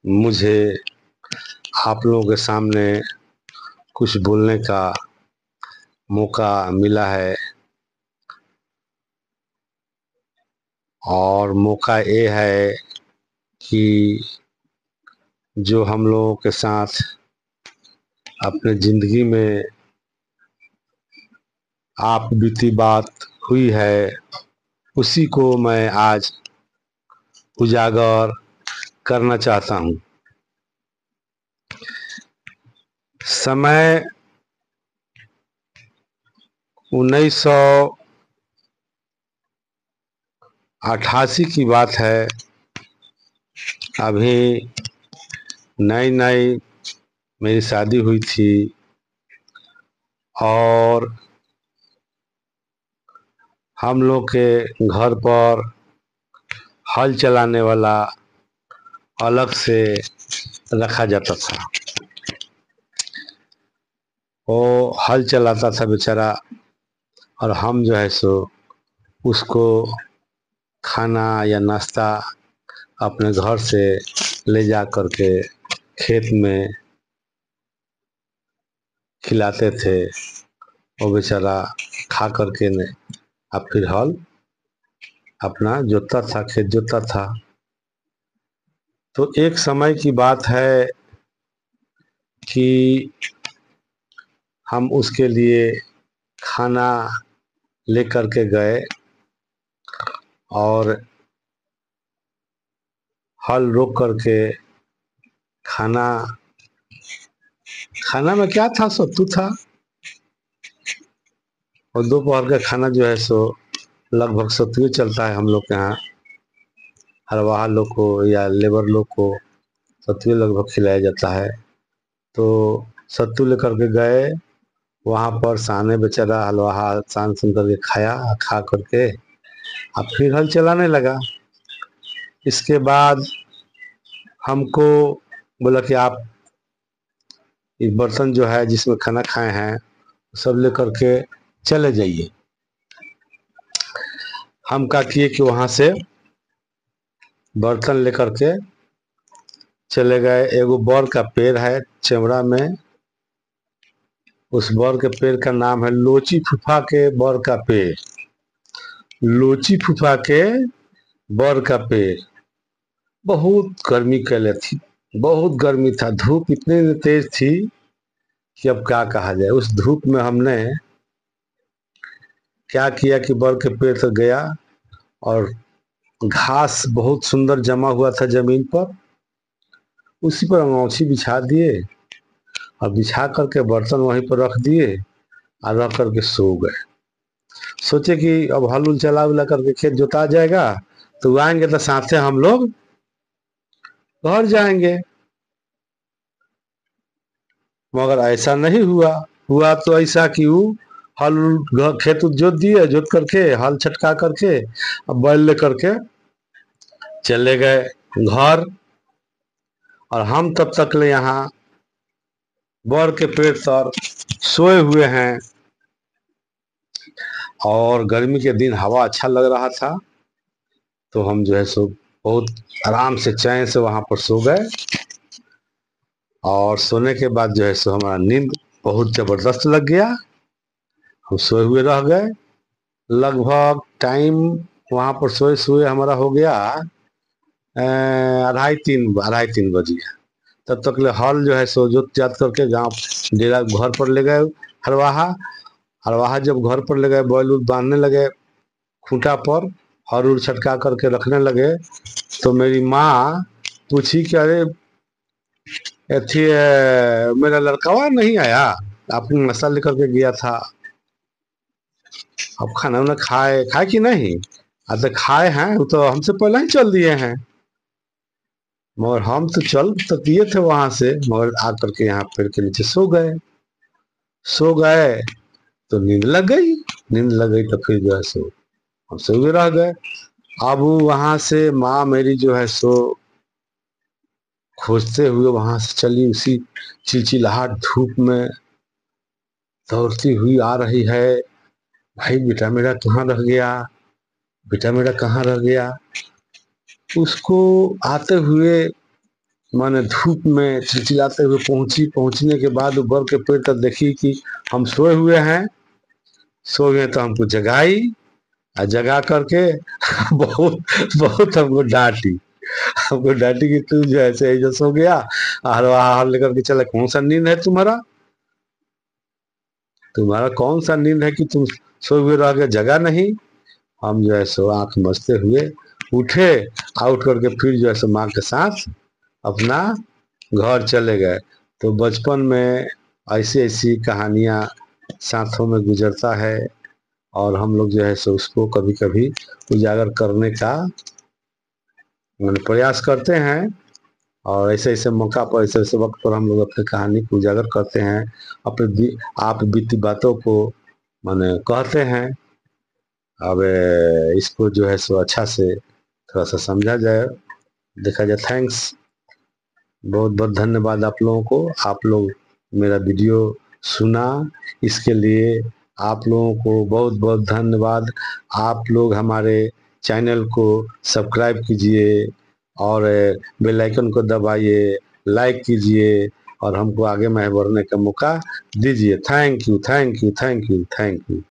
मुझे आप लोगों के सामने कुछ बोलने का मौका मिला है और मौका ये है कि जो हम लोगों के साथ अपने ज़िंदगी में आप बीती बात हुई है, उसी को मैं आज उजागर करना चाहता हूँ। समय 1988 की बात है। अभी नई नई मेरी शादी हुई थी और हम लोग के घर पर हल चलाने वाला अलग से रखा जाता था। वो हल चलाता था बेचारा, और हम जो है सो उसको खाना या नाश्ता अपने घर से ले जा कर के खेत में खिलाते थे। वो बेचारा खा कर के ने अब फिर हल अपना जोतता था, खेत जोतता था। तो एक समय की बात है कि हम उसके लिए खाना लेकर के गए और हल रोक करके खाना खाना में क्या था, सत्तू था। और दोपहर का खाना जो है सो लगभग सत्तू चलता है हम लोग के यहाँ। हरवाहा लोग को या लेबर लोग को सत्तू लगभग खिलाया जाता है। तो सत्तू लेकर के गए वहाँ पर, साने बेचारा हलवाहा सान सुन करके खाया, खा करके अब फिर हल चलाने लगा। इसके बाद हमको बोला कि आप ये बर्तन जो है जिसमें खाना खाए हैं सब लेकर के चले जाइए। हम क्या किए कि वहाँ से बर्तन लेकर के चले गए। एगो बर का पेड़ है चेमड़ा में, उस बर के पेड़ का नाम है लोची फूफा के बर का पेड़। लोची फूफा के बर का पेड़। बहुत गर्मी कैले थी, बहुत गर्मी था, धूप इतनी तेज थी कि अब क्या कहा जाए। उस धूप में हमने क्या किया कि बर के पेड़ तक गया और घास बहुत सुंदर जमा हुआ था जमीन पर, उसी पर अंगौछी बिछा दिए और बिछा करके बर्तन वहीं पर रख दिए और रख करके सो गए। सोचे कि अब हल उल चला उला करके खेत जोता जाएगा तो आएंगे तो साथ हम लोग घर जाएंगे। मगर ऐसा नहीं हुआ। हुआ तो ऐसा कि वो हल खेत जोत दिए, जोत करके हल छटका करके अब बैल लेकर के चले गए घर। और हम तब तक ले यहाँ बर के पेड़ पर सोए हुए हैं और गर्मी के दिन हवा अच्छा लग रहा था। तो हम जो है सो बहुत आराम से चैन से वहाँ पर सो गए। और सोने के बाद जो है सो हमारा नींद बहुत ज़बरदस्त लग गया। हम सोए हुए रह गए। लगभग टाइम वहाँ पर सोए सोए हमारा हो गया 2:30 बज गया। तब तक ले हल जो है सो जोत जात करके गाँव डेरा घर पर ले गए। हरवाहा हरवाहा जब घर पर ले गए, बैल उल बांधने लगे खूंटा पर, हर उर छटका करके रखने लगे, तो मेरी माँ पूछी कि अरे थी मेरा लड़कावा नहीं आया, आपने नाश्ता लेकर के गया था, अब खाना उना खाए खाए कि नहीं? तो खाए हैं, वो तो हमसे पहले ही चल दिए हैं। मगर हम तो चल तो दिए थे वहां से, मगर आकर के यहाँ पेड़ के नीचे सो गए। सो गए तो नींद लग गई। नींद लग गई तो फिर जो है सो हम सोए रह गए। अब वहां से माँ मेरी जो है सो खोजते हुए वहां से चली, उसी चिलचिलाहट धूप में दौड़ती हुई आ रही है। भाई बेटा मेरा कहाँ रह गया, बेटा मेरा कहाँ रह गया। उसको आते हुए मैंने धूप में चिलचिलाते हुए पहुंचने के बाद वो बर्फ के पेड़ तक देखी कि हम सोए हुए हैं। सो गए तो हमको जगाई और जगा करके बहुत बहुत हमको डांटी कि तू जो ऐसे ही जो सो गया और वहां लेकर के चला। कौन सा नींद है तुम्हारा? तुम्हारा कौन सा नींद है कि तुम सोए हुए रह गए, जगा नहीं? हम जो है सो आंख मसते हुए उठे, आउट करके फिर जो है सो माँ के साथ अपना घर चले गए। तो बचपन में ऐसी ऐसी कहानियाँ साथों में गुजरता है और हम लोग जो है सो उसको कभी कभी उजागर करने का प्रयास करते हैं। और ऐसे ऐसे मौका पर, ऐसे ऐसे वक्त पर हम लोग अपनी कहानी को उजागर करते हैं, अपने आप बीती बातों को माने कहते हैं। अब इसको जो है सो अच्छा से थोड़ा सा समझा जाए, देखा जाए। थैंक्स, बहुत बहुत धन्यवाद आप लोगों को। आप लोग मेरा वीडियो सुना, इसके लिए आप लोगों को बहुत बहुत धन्यवाद। आप लोग हमारे चैनल को सब्सक्राइब कीजिए और बेल आइकन को दबाइए, लाइक कीजिए और हमको आगे बढ़ने का मौका दीजिए। Thank you, thank you, thank you, thank you.